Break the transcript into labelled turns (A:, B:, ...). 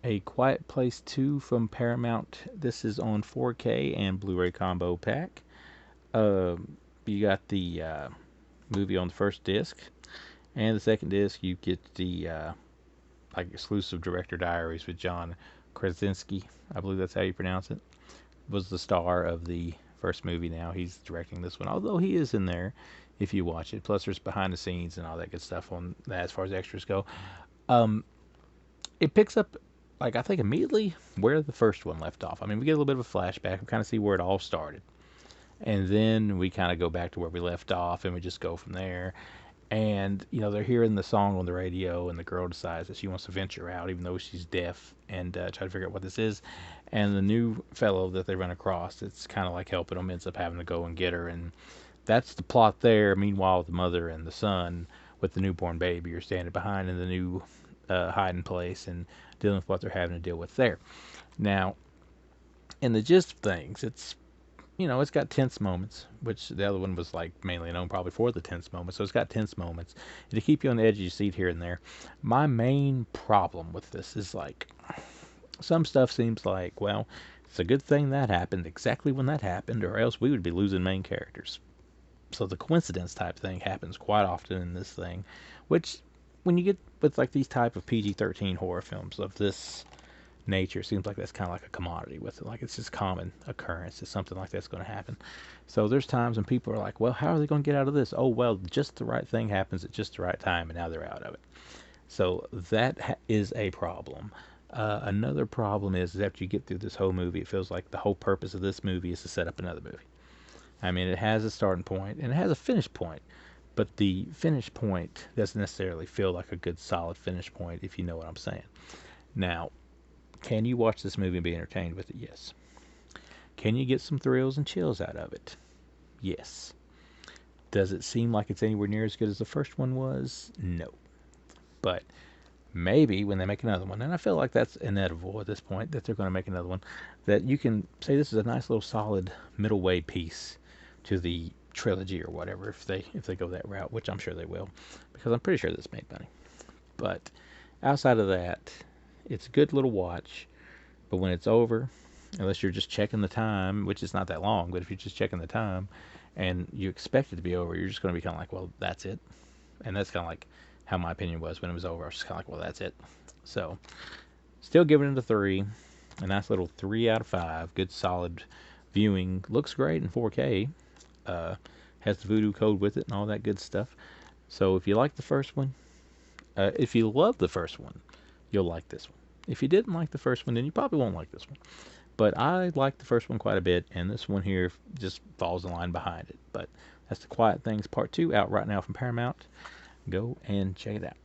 A: A Quiet Place 2 from Paramount. This is on 4K and Blu-ray combo pack. You got the movie on the first disc, and the second disc you get the like exclusive director diaries with John Krasinski. I believe that's how you pronounce it. Was the star of the first movie. Now he's directing this one, although he is in there if you watch it. Plus, there's behind the scenes and all that good stuff on that as far as extras go. Um, it picks up, like, I think immediately where the first one left off. I mean, we get a little bit of a flashback. We kind of see where it all started. And then we kind of go back to where we left off and we just go from there. And, you know, they're hearing the song on the radio, and the girl decides that she wants to venture out, even though she's deaf, and try to figure out what this is. And the new fellow that they run across, it's kind of like helping them, ends up having to go and get her. And that's the plot there. Meanwhile, the mother and the son with the newborn baby are standing behind in the new hiding place and dealing with what they're having to deal with there. Now, in the gist of things, it's got tense moments, which the other one was like mainly known probably for the tense moments. So it's got tense moments and to keep you on the edge of your seat here and there. My main problem with this is like some stuff seems like, well, it's a good thing that happened exactly when that happened, or else we would be losing main characters. So the coincidence type thing happens quite often in this thing, which when you get with like these type of PG-13 horror films of this nature, seems like that's kind of like a commodity with it. Like it's just common occurrence that something like that's going to happen. So there's times when people are like, well, how are they going to get out of this? Oh, well, just the right thing happens at just the right time, and now they're out of it. So that is a problem. Another problem is after you get through this whole movie, it feels like the whole purpose of this movie is to set up another movie. I mean, it has a starting point and it has a finish point, but the finish point doesn't necessarily feel like a good solid finish point, if you know what I'm saying. Now, can you watch this movie and be entertained with it? Yes. Can you get some thrills and chills out of it? Yes. Does it seem like it's anywhere near as good as the first one was? No. But maybe when they make another one, and I feel like that's inevitable at this point, that they're going to make another one, that you can say this is a nice little solid middle way piece to the trilogy or whatever, if they go that route, which I'm sure they will, because I'm pretty sure this made money. But outside of that, it's a good little watch, but when it's over, unless you're just checking the time, which is not that long, but if you're just checking the time and you expect it to be over, you're just going to be kind of like, well, that's it. And that's kind of like how my opinion was when it was over. I was just kind of like, well, that's it. So, still giving it a 3. A nice little 3 out of 5. Good, solid viewing. Looks great in 4K. Has the voodoo code with it and all that good stuff. So, if you like the first one, if you love the first one, you'll like this one. If you didn't like the first one, then you probably won't like this one. But I like the first one quite a bit, and this one here just falls in line behind it. But that's The Quiet Things Part 2 out right now from Paramount. Go and check it out.